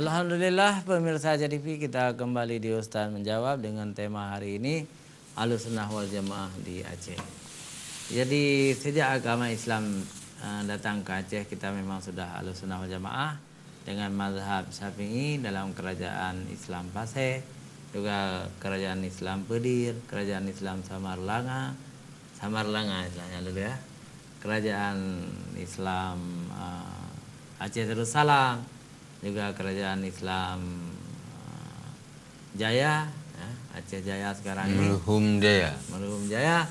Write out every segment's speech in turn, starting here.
Alhamdulillah pemirsa JTV, kita kembali di Ustaz Menjawab dengan tema hari ini Ahlussunnah wal Jamaah di Aceh. Jadi sejak agama Islam datang ke Aceh, kita memang sudah Ahlussunnah wal Jamaah dengan mazhab Syafi'i dalam kerajaan Islam Paseh, juga kerajaan Islam Pedir, kerajaan Islam Samarlanga istilahnya dulu ya, kerajaan Islam Aceh Darussalam, juga kerajaan Islam Jaya, ya, Aceh Jaya sekarang ini. Merhum Jaya.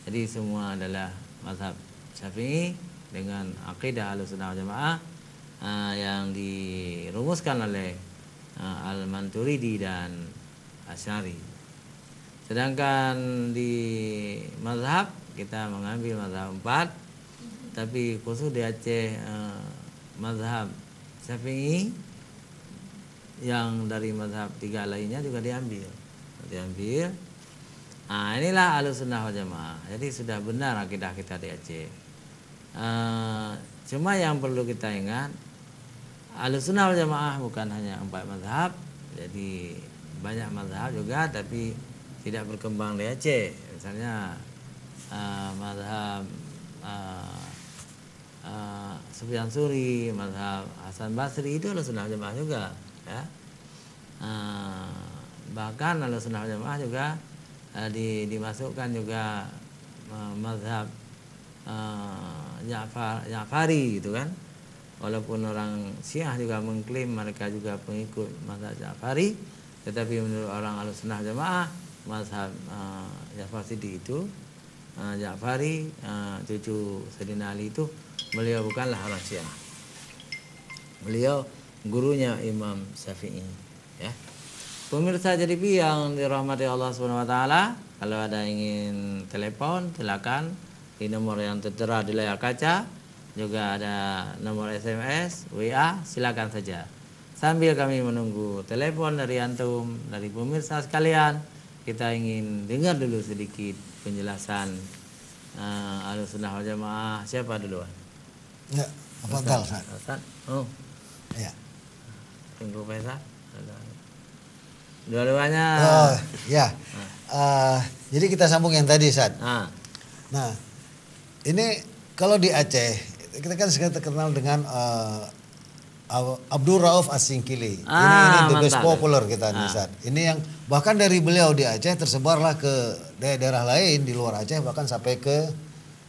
Jadi semua adalah mazhab Syafi'i dengan akidah Ahlussunnah wal Jamaah yang dirumuskan oleh Al-Maturidi dan Asy'ari. Sedangkan di mazhab kita mengambil mazhab 4, tapi khusus di Aceh mazhab Syafi'i yang dari mazhab 3 lainnya juga diambil. Nah, inilah Ahlussunnah wal Jamaah. Jadi sudah benar akidah kita di Aceh. Cuma yang perlu kita ingat, Ahlussunnah wal Jamaah bukan hanya 4 mazhab. Jadi banyak mazhab juga, tapi tidak berkembang di Aceh. Misalnya mazhab Sufyan Tsuri, mazhab Hasan Basri itu Ahlussunnah wal Jamaah juga, ya. Bahkan Ahlussunnah wal Jamaah juga dimasukkan juga mazhab Ja'fari gitu kan. Walaupun orang Syiah juga mengklaim mereka juga pengikut mazhab Ja'fari, tetapi menurut orang Ahlussunnah wal Jamaah mazhab Ja'far Siddiq itu Ja'fari, cucu Sayyidina Ali itu, beliau bukanlah orang Syiah. Beliau gurunya Imam Syafi'i, ya. Pemirsa JTV yang dirahmati Allah Subhanahu wa taala, kalau ada ingin telepon silakan di nomor yang tertera di layar kaca. Juga ada nomor SMS, WA, silakan saja. Sambil kami menunggu telepon dari antum, dari pemirsa sekalian, kita ingin dengar dulu sedikit penjelasan Ahlussunnah wal Jamaah. Siapa duluan? Ya, Fadhal, Ustaz. Oh. Ya. Tunggu Faisal. Dua-duanya. Oh, ya. Jadi kita sambung yang tadi, Ustaz. Nah, ini kalau di Aceh, kita kan sekarang terkenal dengan Abdul Rauf As-Singkili. Ini the best popular kita nih, Ustaz. Ini yang bahkan dari beliau di Aceh tersebarlah ke daerah lain di luar Aceh, bahkan sampai ke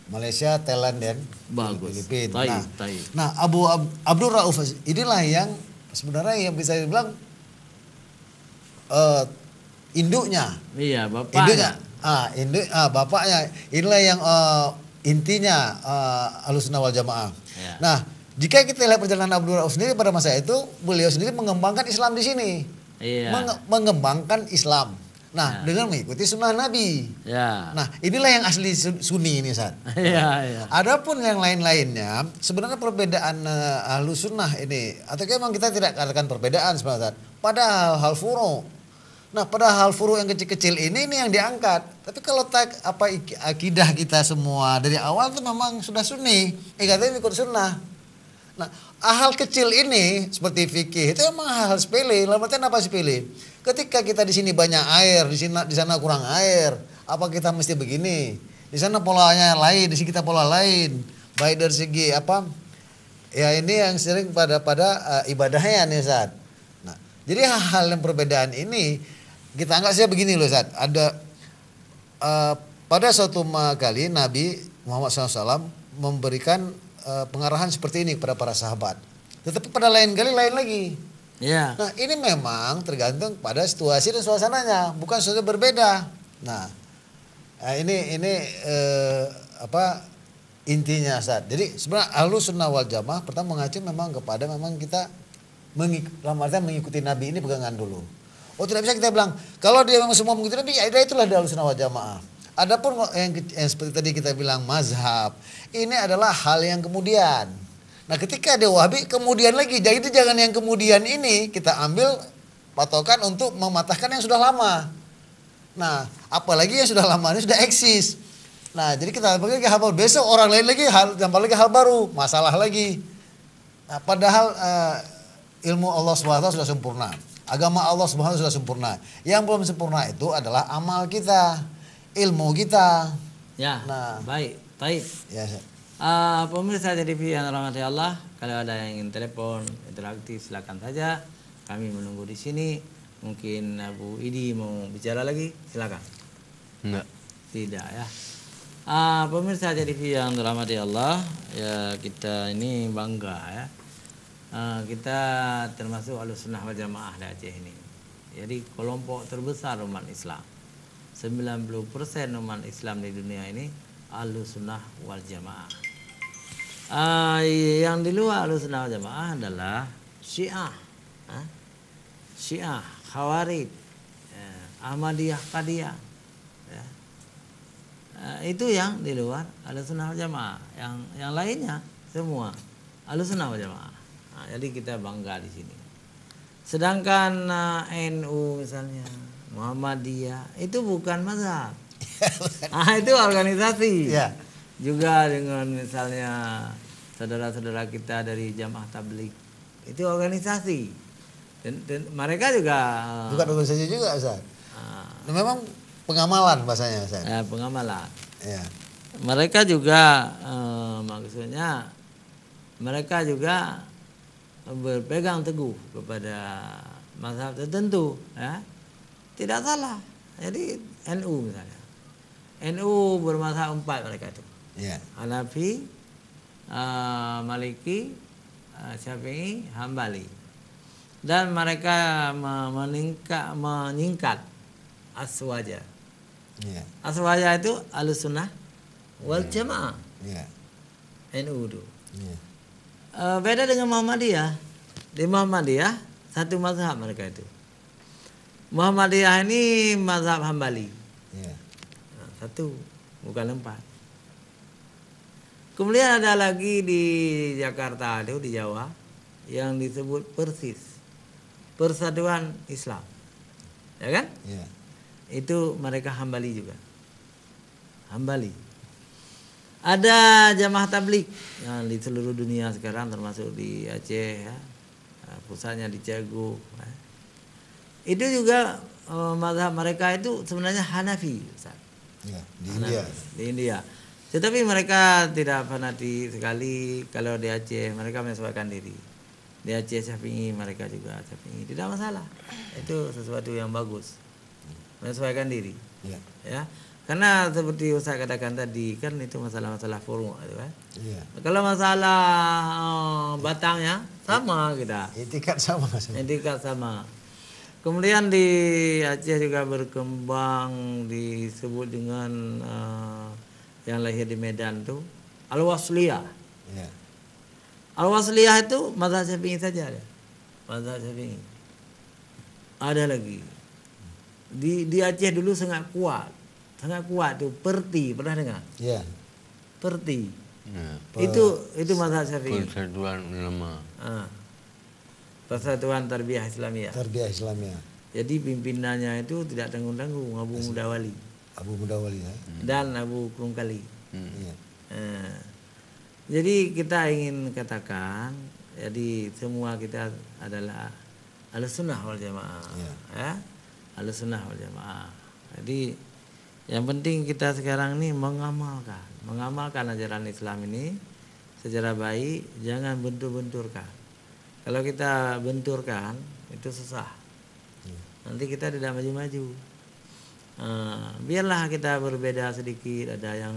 Malaysia, Thailand, dan Filipina. Nah, Abdul Rauf inilah yang sebenarnya yang bisa dibilang induknya. Iya, bapaknya. Bapaknya. Inilah yang intinya Ahlussunnah wal Jamaah. Ya. Nah, jika kita lihat perjalanan Abdul Rauf sendiri pada masa itu, beliau sendiri mengembangkan Islam di sini. Iya. Mengembangkan Islam. Nah, dengan mengikuti sunnah Nabi. Ya. Nah, inilah yang asli Sunni ini, Ustaz. Iya. Adapun yang lain-lainnya, sebenarnya perbedaan Ahlussunnah ini, atau memang kita tidak katakan perbedaan sebenarnya, Ustaz. Pada hal furu'. Nah, pada hal furu' yang kecil-kecil ini yang diangkat. Tapi kalau akidah kita semua dari awal itu memang sudah Sunni, katanya ikut sunnah. Nah, hal kecil ini seperti fikih itu memang hal sepele. Lalu apa sepele? Ketika kita di sini banyak air, di sana kurang air, apa kita mesti begini? Di sana polanya lain, di sini kita pola lain. Baik dari segi apa? Ya ini yang sering pada ibadahnya nih, Ustaz. Nah, jadi hal-hal yang perbedaan ini kita anggap saja begini loh, Ustaz. Ada pada suatu kali Nabi Muhammad SAW memberikan pengarahan seperti ini kepada para sahabat. Tetapi pada lain kali lain lagi. Ya. Nah, ini memang tergantung pada situasi dan suasananya, bukan sesuatu berbeda. Nah, ini intinya, Ustaz. Jadi sebenarnya Ahlussunnah wal Jamaah pertama mengacu memang kepada kita mengikuti Nabi ini pegangan dulu. Oh, tidak bisa kita bilang kalau dia memang semua mengikuti Nabi, ya itulah Ahlussunnah wal Jamaah. Adapun yang seperti tadi kita bilang mazhab, ini adalah hal yang kemudian. Nah, ketika ada Wahabi kemudian lagi, jadi jangan yang kemudian ini kita ambil patokan untuk mematahkan yang sudah lama. Nah, apalagi yang sudah lama ini sudah eksis. Nah, jadi kita pakai hal baru. Besok orang lain lagi tambah lagi hal baru, masalah lagi. Nah, padahal ilmu Allah SWT sudah sempurna. Agama Allah SWT sudah sempurna. Yang belum sempurna itu adalah amal kita, ilmu kita. Ya, Nah, baik, baik. Ya, Ustaz. Pemirsa TV yang dirahmati Allah, kalau ada yang ingin telepon interaktif silakan saja. Kami menunggu di sini. Mungkin Bu Idi mau bicara lagi, silakan. Enggak. Tidak ya. Pemirsa TV yang dirahmati Allah, ya kita ini bangga ya. Kita termasuk Ahlussunnah wal Jamaah di Aceh ini. Jadi kelompok terbesar umat Islam. 90% umat Islam di dunia ini Ahlussunnah wal Jamaah. Yang di luar Ahlussunnah wal Jamaah adalah Syiah, Syiah, Khawarij, Ahmadiyah, Qadiyah. Ya. Itu yang di luar Ahlussunnah wal Jamaah. Yang lainnya semua Ahlussunnah wal Jamaah. Jadi kita bangga di sini. Sedangkan NU misalnya, Muhammadiyah itu bukan mazhab. Itu organisasi. Ya. Juga dengan misalnya saudara-saudara kita dari Jamaah Tabligh, itu organisasi. Dan mereka juga Bukan organisasi juga, Ustaz. Memang pengamalan bahasanya, Ustaz. Ya, pengamalan. Ya. Mereka juga maksudnya mereka juga berpegang teguh kepada mazhab tertentu, ya. Tidak salah. Jadi NU misalnya, NU bermazhab 4 mereka itu, Ya. Hanafi, Maliki, Syafi'i, Hambali, dan mereka menyingkat Aswaja. Ya. Aswaja itu Ahlussunnah wal Jamaah, Ya. NU itu. Ya. Beda dengan Muhammadiyah. Di Muhammadiyah satu mazhab mereka itu. Muhammadiyah ini mazhab Hambali. Ya. Satu, bukan 4. Kemudian ada lagi di Jakarta itu, di Jawa, yang disebut Persis, Persatuan Islam. Ya kan? Ya. Itu mereka Hambali juga. Hambali. Ada Jamaah Tabligh yang di seluruh dunia sekarang, termasuk di Aceh, ya. Pusatnya di Cegu. Ya. Itu juga mazhab mereka itu sebenarnya Hanafi, Ustaz. Ya. Di Hanafi, India. Di India. Tetapi mereka tidak fanatik sekali. Kalau di Aceh mereka menyesuaikan diri. Di Aceh Syafi'i, mereka juga Syafi'i. Tidak masalah. Itu sesuatu yang bagus. Menyesuaikan diri. Ya. Ya. Karena seperti Ustaz katakan tadi, kan itu masalah-masalah furu' itu kan. Iya. Kalau masalah batangnya sama kita. Itikat sama, Ustaz. Etikat sama. Kemudian di Aceh juga berkembang disebut dengan yang lahir di Medan tuh Al-Wasliyah. Ya. Al-Wasliyah itu mazhab Syafi'i saja ada. Mazhab Syafi'i. Ada lagi. Di Aceh dulu sangat kuat. Sangat kuat tuh Perti, pernah dengar? Ya. Perti. Ya. Itu mazhab Syafi'i. Persatuan ulama. Persatuan Tarbiyah Islamiyah. Tarbiyah Islamiyah. Jadi pimpinannya itu tidak tanggung-tanggung, Abu Mudawali Abu Mudawali ya. dan Abu Krungkali. Iya. Jadi kita ingin katakan, jadi semua kita adalah Ahlussunnah wal Jamaah. Ya. Ahlussunnah wal Jamaah. Jadi yang penting kita sekarang ini mengamalkan ajaran Islam ini secara baik, jangan bentur-benturkan. Kalau kita benturkan itu susah. Nanti kita tidak maju-maju. Biarlah kita berbeda sedikit, ada yang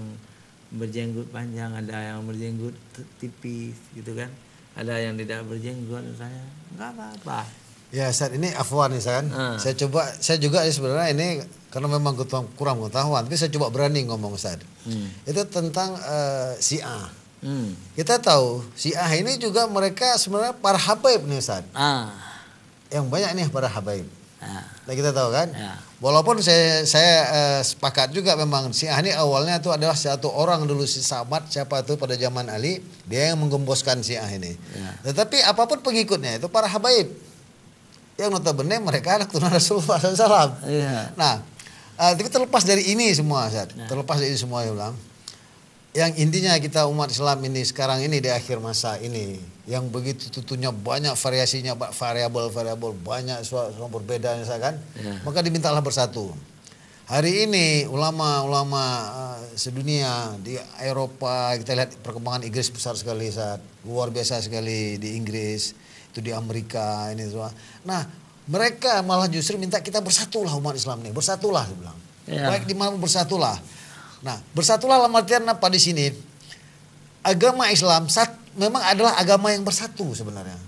berjenggot panjang, ada yang berjenggot tipis gitu kan. Ada yang tidak berjenggot misalnya. Enggak apa-apa. Ya, saat ini afwan nih San. Saya juga sebenarnya ini karena memang kurang pengetahuan, tapi saya coba berani ngomong Ustaz. Itu tentang Syiah. Kita tahu Syiah ini juga mereka sebenarnya para habaib nih Ustaz. Yang banyak nih para habaib. Nah, kita tahu kan. Walaupun saya sepakat juga memang Syiah ini awalnya itu adalah satu orang dulu, si Samad siapa itu pada zaman Ali, dia yang menggemboskan Syiah ini. Tetapi apapun pengikutnya itu para habaib. Yang notabene mereka anak turunan Rasulullah SAW. Nah, tapi terlepas dari ini semua, Ustaz. Terlepas dari ini semua, ya bilang. yang intinya kita umat Islam ini sekarang ini di akhir masa ini yang begitu tentunya banyak variasinya, variabel-variabel banyak semua berbeda misalkan, maka dimintalah bersatu. Hari ini ulama-ulama sedunia di Eropa, kita lihat perkembangan Inggris besar sekali, luar biasa sekali di Inggris, itu di Amerika ini semua. Nah, mereka malah justru minta kita bersatulah umat Islam ini, bersatulah dia bilang. Baik di mana bersatulah. Nah, bersatulah dalam artian apa di sini? Agama Islam memang adalah agama yang bersatu sebenarnya.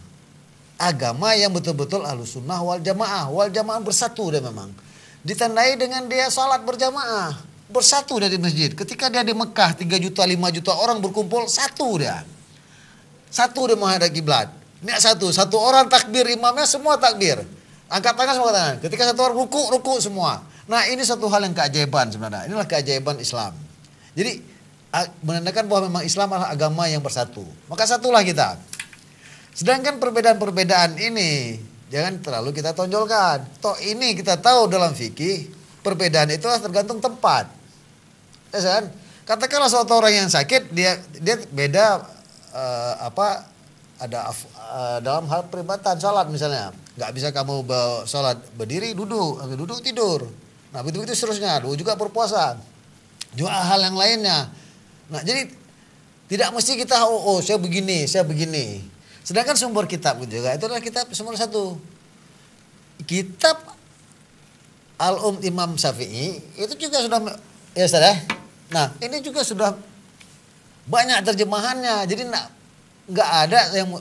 Agama yang betul-betul Ahlussunnah wal Jamaah. Wal Jamaah bersatu dia memang. Ditandai dengan dia salat berjamaah. Bersatu dia di masjid. Ketika dia di Mekah 3 juta 5 juta orang berkumpul, satu dia. Satu dia menghadap kiblat. Ini satu orang takbir, imamnya semua takbir. Angkat tangan semua tangan. Ketika satu orang ruku semua. Nah, ini satu hal yang keajaiban sebenarnya. Inilah keajaiban Islam. Jadi menandakan bahwa memang Islam adalah agama yang bersatu. Maka satulah kita. Sedangkan perbedaan-perbedaan ini jangan terlalu kita tonjolkan. Toh ini kita tahu dalam fikih perbedaan itu tergantung tempat. Ya kan? Katakanlah suatu orang yang sakit dia beda dalam hal peribadatan salat misalnya. Nggak bisa kamu salat berdiri, duduk tidur. Nah, begitu seterusnya. Juga berpuasa. Juga hal yang lainnya. Nah, jadi tidak mesti kita saya begini. Sedangkan sumber kitab juga itu adalah kitab sumber satu. Kitab Imam Syafi'i itu juga sudah ya Ustaz ya. Nah, ini juga sudah banyak terjemahannya. Jadi nggak ada yang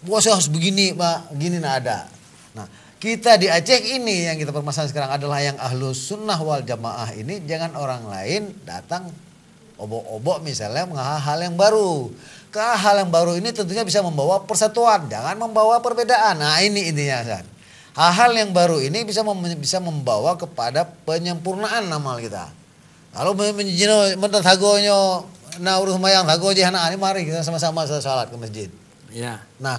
puasa harus begini, Pak. Gini nggak ada. Nah, kita di Aceh ini yang kita permasalahan sekarang adalah yang Ahlussunnah wal Jamaah ini jangan orang lain datang obok-obok misalnya hal yang baru. Hal yang baru ini tentunya bisa membawa persatuan, jangan membawa perbedaan. Nah, ini intinya Ustaz. Hal-hal yang baru ini bisa membawa kepada penyempurnaan amal kita. Kalau mentatagonyo urus mayang tago jihana ini mari kita sama-sama salat ke masjid. Ya. Nah,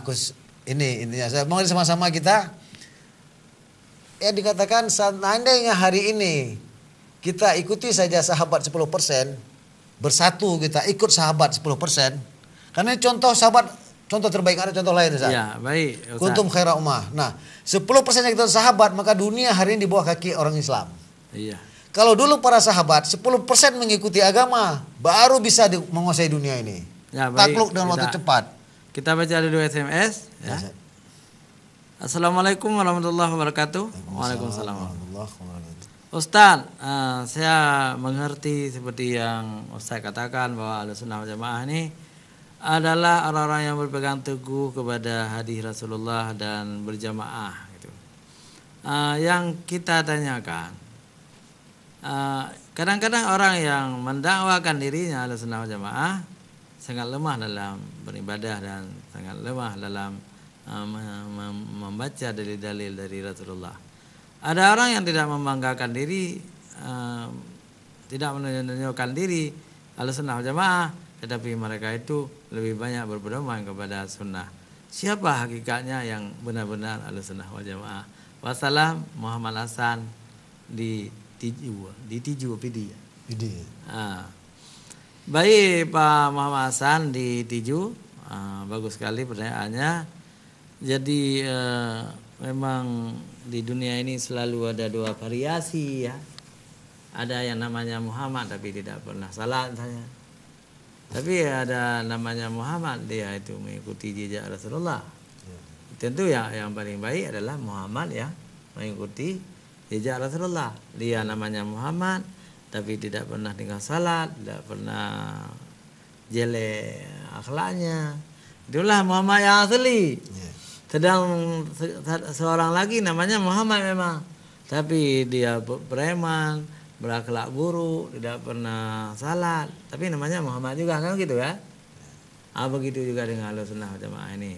ini intinya saya mau sama-sama kita ya dikatakan seandainya hari ini kita ikuti saja sahabat 10%, bersatu kita ikut sahabat 10%. Karena ini contoh terbaik, ada contoh lain Ustaz. Ya, baik. Ustaz. Kuntum khaira ummah. Nah, 10% yang kita sahabat, maka dunia hari ini di bawah kaki orang Islam. Iya. Kalau dulu para sahabat 10% mengikuti agama, baru bisa menguasai dunia ini. Ya, takluk dengan waktu cepat. Kita baca dulu SMS ya. Assalamualaikum warahmatullahi wabarakatuh. Waalaikumsalam warahmatullahi wabarakatuh. Ustaz, saya mengerti seperti yang Ustaz katakan bahwa Ahlussunnah wal Jamaah ini adalah orang-orang yang berpegang teguh kepada hadis Rasulullah dan berjamaah. Gitu. Yang kita tanyakan, kadang-kadang orang yang mendakwakan dirinya Ahlussunnah wal Jamaah sangat lemah dalam beribadah dan sangat lemah dalam membaca dalil-dalil dari Rasulullah. Ada orang yang tidak membanggakan diri, tidak menunjukkan diri Ahlussunnah wal Jamaah, tetapi mereka itu lebih banyak berpedoman kepada sunnah. Siapa hakikatnya yang benar-benar Ahlussunnah wal Jamaah? Wassalam, Muhammad Hasan di Tiju PD. Baik Pak Muhammad Hasan di Tiju, bagus sekali pertanyaannya. Jadi memang di dunia ini selalu ada dua variasi ya. Ada yang namanya Muhammad tapi tidak pernah salat misalnya. Tapi ada namanya Muhammad, dia itu mengikuti jejak Rasulullah. Tentu yang paling baik adalah Muhammad yang mengikuti jejak Rasulullah. Dia namanya Muhammad tapi tidak pernah tinggal salat, tidak pernah jelek akhlaknya. Itulah Muhammad yang asli. Sedang seorang lagi namanya Muhammad memang, tapi dia preman, berakhlak buruk, tidak pernah salat, tapi namanya Muhammad juga kan gitu ya. Begitu juga dengan Ahlussunnah wal Jamaah ini.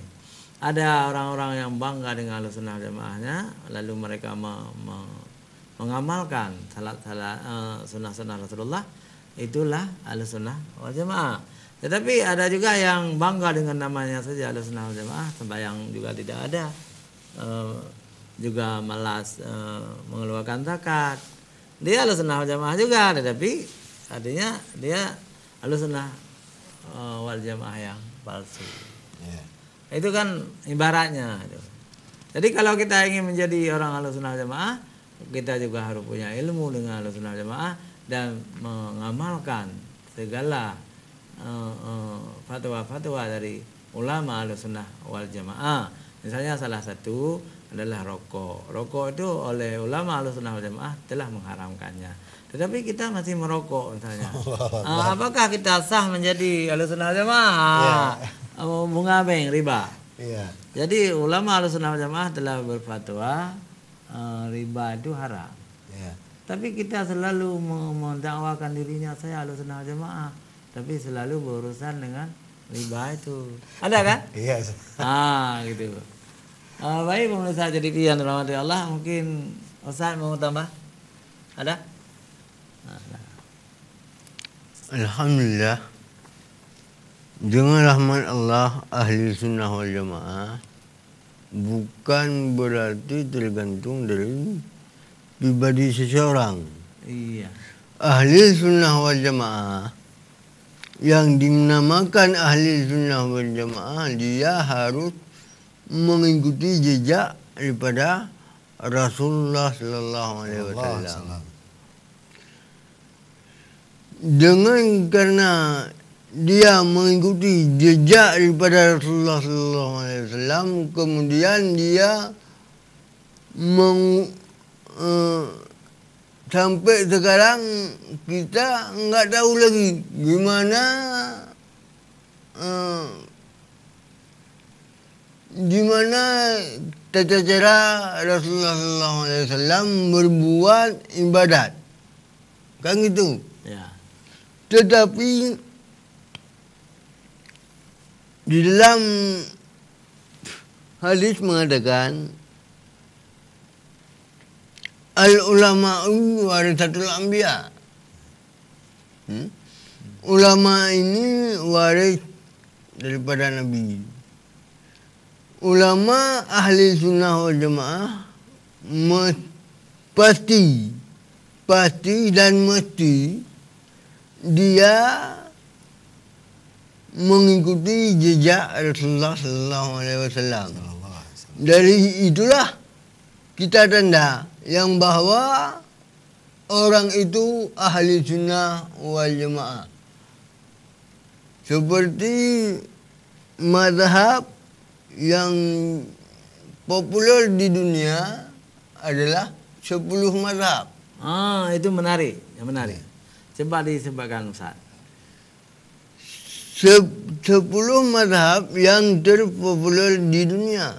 Ada orang-orang yang bangga dengan Ahlussunnah wal Jamaahnya, lalu mereka mengamalkan sunnah-sunnah Rasulullah, itulah Ahlussunnah wal Jamaah. Tetapi ada juga yang bangga dengan namanya saja Ahlussunnah wal Jamaah, sembahyang juga tidak ada, juga malas mengeluarkan zakat. Dia Ahlussunnah wal Jamaah juga, tetapi artinya dia Ahlussunnah wal Jamaah yang palsu. Ya. Itu kan ibaratnya. Jadi kalau kita ingin menjadi orang Ahlussunnah wal Jamaah, kita juga harus punya ilmu dengan Ahlussunnah wal Jamaah dan mengamalkan segala fatwa-fatwa dari ulama Ahlussunnah wal Jamaah. Misalnya salah satu adalah rokok. Rokok itu oleh ulama Ahlussunnah wal Jamaah telah mengharamkannya. Tetapi kita masih merokok misalnya. Apakah kita sah menjadi Ahlussunnah wal Jamaah? Bunga beng riba. Iya. Jadi ulama Ahlussunnah wal Jamaah telah berfatwa riba itu haram. Iya. Tapi kita selalu mendakwakan dirinya saya Ahlussunnah wal Jamaah, tapi selalu berurusan dengan riba itu. Ada kan? Iya. Gitu. Baik pemirsa jadi pilihan rahmati Allah, mungkin Ustaz mau tambah? Ada? Alhamdulillah. Dengan rahmat Allah, ahli sunnah wal jamaah bukan berarti tergantung dari pribadi seseorang. Iya. Ahli sunnah wal jamaah yang dinamakan ahli sunnah wal jamaah, dia harus mengikuti jejak daripada Rasulullah Sallallahu Alaihi Wasallam. Dengan karena dia mengikuti jejak daripada Rasulullah Sallallahu Alaihi Wasallam, kemudian dia sampai sekarang kita nggak tahu lagi gimana tata cara Rasulullah SAW berbuat ibadat, kan gitu. Ya. Tetapi di dalam hadis mengatakan al ulama'u warisatul anbiya. Ulama ini waris daripada Nabi. Ulama ahli sunnah wal jamaah pasti dan mesti dia mengikuti jejak Rasulullah Sallallahu Alaihi Wasallam. Dari itulah kita tanda yang bahwa orang itu ahli sunnah wal jamaah. Seperti mazhab yang populer di dunia adalah 10 mazhab. Itu menarik, yang menarik. Coba disebutkan Ustaz. 10 mazhab yang terpopuler di dunia.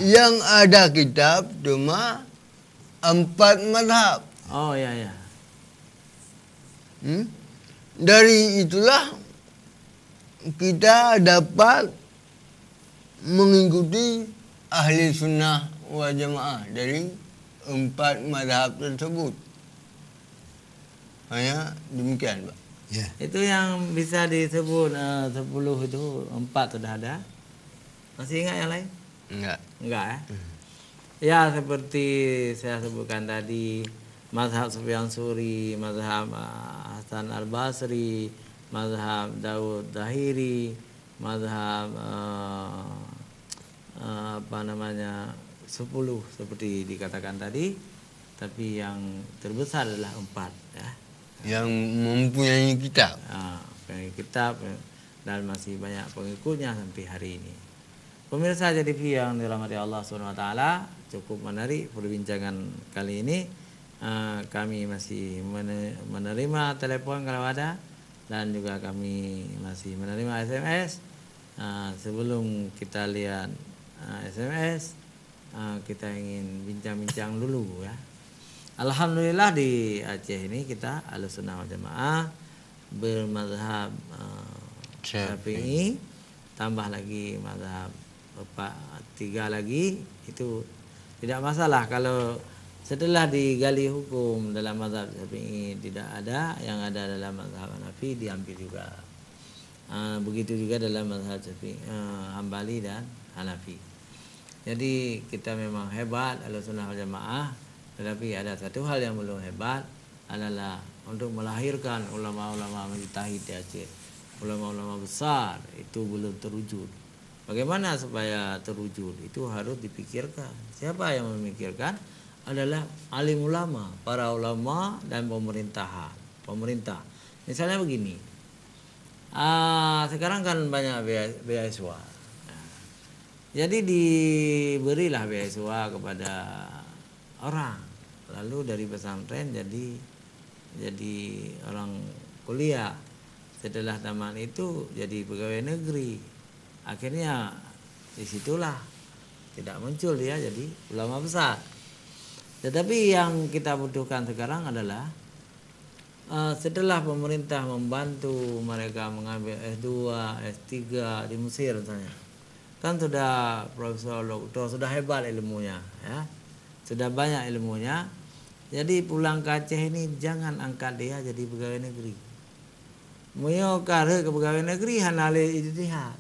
Yang ada kitab cuma 4 mazhab. Oh ya. Dari itulah kita dapat mengikuti ahli sunnah wal jamaah dari 4 mazhab tersebut. Hanya demikian, Pak. Ya. Itu yang bisa disebut 10 itu 4 sudah ada. Masih ingat yang lain? Enggak ya? Ya seperti saya sebutkan tadi, mazhab Sufyan Tsuri, mazhab Hasan Al-Basri, mazhab Daud Zahiri, mazhab 10 seperti dikatakan tadi, tapi yang terbesar adalah 4 ya. Yang mempunyai kitab. Mempunyai kitab dan masih banyak pengikutnya sampai hari ini. Pemirsa JDV yang dirahmati Allah SWT, cukup menarik perbincangan kali ini. Kami masih menerima telepon kalau ada, dan juga kami masih menerima SMS. Sebelum kita lihat SMS, kita ingin bincang-bincang dulu ya. Alhamdulillah di Aceh ini kita Ahlussunnah wal Jamaah bermazhab Syafi'i, tambah lagi mazhab 3 lagi, itu tidak masalah kalau setelah digali hukum dalam mazhab Syafi'i tidak ada, yang ada dalam mazhab Hanafi diambil juga. Begitu juga dalam mazhab Syafi'i, Hambali dan Hanafi. Jadi kita memang hebat Ahlussunnah wal Jamaah, tetapi ada satu hal yang belum hebat adalah untuk melahirkan ulama-ulama mujtahid di Aceh. ulama-ulama besar itu belum terwujud. Bagaimana supaya terwujud? Itu harus dipikirkan. Siapa yang memikirkan? Adalah alim ulama, para ulama dan pemerintah. Misalnya begini, sekarang kan banyak beasiswa. Jadi diberilah beasiswa kepada orang, lalu dari pesantren jadi orang kuliah. Setelah tamat itu jadi pegawai negeri. Akhirnya disitulah tidak muncul dia jadi ulama besar. Tetapi yang kita butuhkan sekarang adalah setelah pemerintah membantu mereka mengambil S2, S3 di Mesir misalnya, kan sudah profesor, doktor, sudah hebat ilmunya, ya, sudah banyak ilmunya. Jadi pulang ke Aceh ini jangan angkat dia jadi pegawai negeri. Muyo kare ke pegawai negeri hanale ijtihad.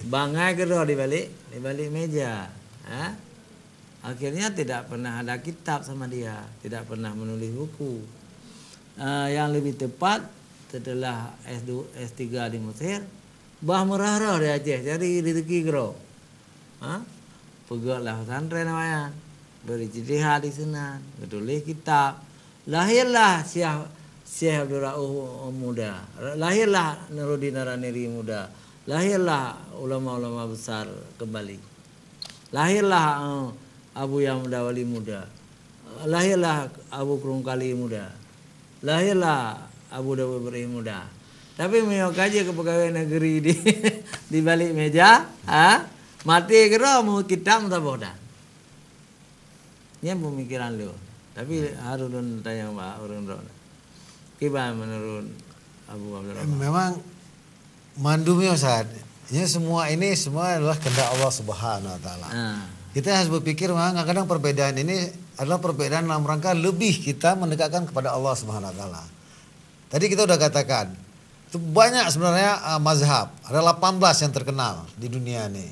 Bangai kedua di balik meja, ya. Akhirnya tidak pernah ada kitab sama dia, tidak pernah menulis buku. Yang lebih tepat setelah S2, S3 di Mesir, bah merah di Aceh, jadi rezeki kero. Pegawai pesantren namanya, berijtihad di sana, menulis kitab. Lahirlah Syekh Abdul Rauf muda, lahirlah Nuruddin Naraniri muda, lahirlah ulama-ulama besar kembali, lahirlah Abu Yamda Wali muda, lahirlah Abu Krungkali muda, lahirlah Abu Dawud Ibrahim muda. Tapi meyok aja ke pegawai negeri di balik meja, mati kira mau kita mutabodan. Ini pemikiran lu. Tapi Harun tanya Mbak Harun Ron. Gimana menurut Abu Abdul Rahman? Memang mandumnya Ustaz. Ini semua adalah kehendak Allah Subhanahu wa taala. Kita harus berpikir memang kadang perbedaan ini adalah perbedaan dalam rangka lebih kita mendekatkan kepada Allah Subhanahu wa taala. Tadi kita udah katakan, itu banyak sebenarnya mazhab. Ada 18 yang terkenal di dunia ini.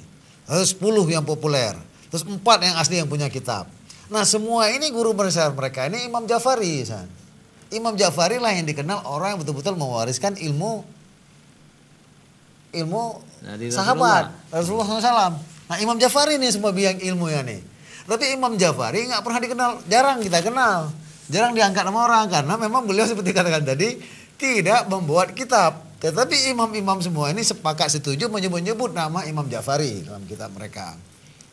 Ada 10 yang populer. Terus 4 yang asli yang punya kitab. Nah, semua ini guru besar mereka ini Imam Ja'fari, Ustaz. Imam Ja'fari lah yang dikenal orang yang betul-betul mewariskan ilmu sahabat Rasulullah SAW. Nah, Imam Ja'fari nih semua biang ilmu ya nih. Tapi Imam Ja'fari nggak pernah dikenal, jarang kita kenal, jarang diangkat sama orang karena memang beliau seperti katakan tadi tidak membuat kitab. Tetapi imam-imam semua ini sepakat setuju menyebut nama Imam Ja'fari dalam kitab mereka.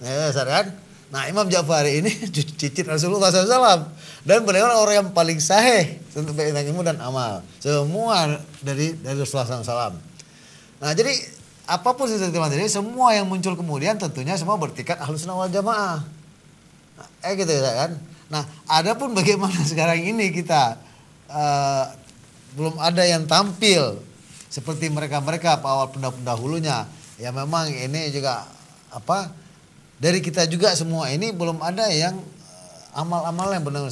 Kan? Nah, Imam Ja'fari ini cicit Rasulullah SAW dan beliau orang yang paling sahih untuk tentang ilmu dan amal. Semua dari Rasulullah SAW. Nah, jadi apapun jadi semua yang muncul kemudian tentunya semua bertikat Ahlus Sunnah wal Jamaah. Nah, gitu ya kan. Nah, adapun bagaimana sekarang ini kita belum ada yang tampil seperti mereka-mereka awal pendahulunya. Ya memang ini juga dari kita juga semua ini belum ada yang amal-amal yang benar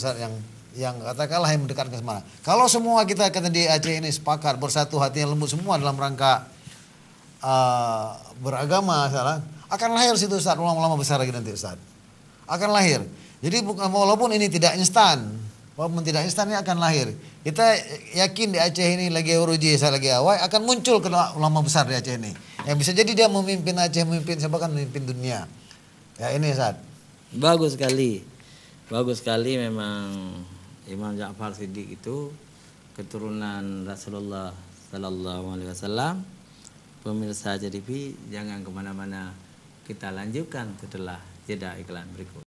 yang katakanlah yang mendekatkan semana. Kalau semua kita kata di Aceh ini sepakat bersatu hati yang lembut semua dalam rangka beragama salah, akan lahir situ Ustaz ulama-ulama besar lagi nanti Ustaz. Akan lahir. Jadi walaupun ini tidak instan, walaupun tidak instan ini akan lahir. Kita yakin di Aceh ini lagi uruji lagi awal akan muncul ulama besar di Aceh ini. Yang bisa jadi dia memimpin Aceh, bahkan memimpin dunia. Ya ini Ustaz. Bagus sekali memang Imam Ja'far Siddiq itu keturunan Rasulullah Sallallahu Alaihi Wasallam. Pemirsa JDP jangan kemana-mana, kita lanjutkan setelah jeda iklan berikut.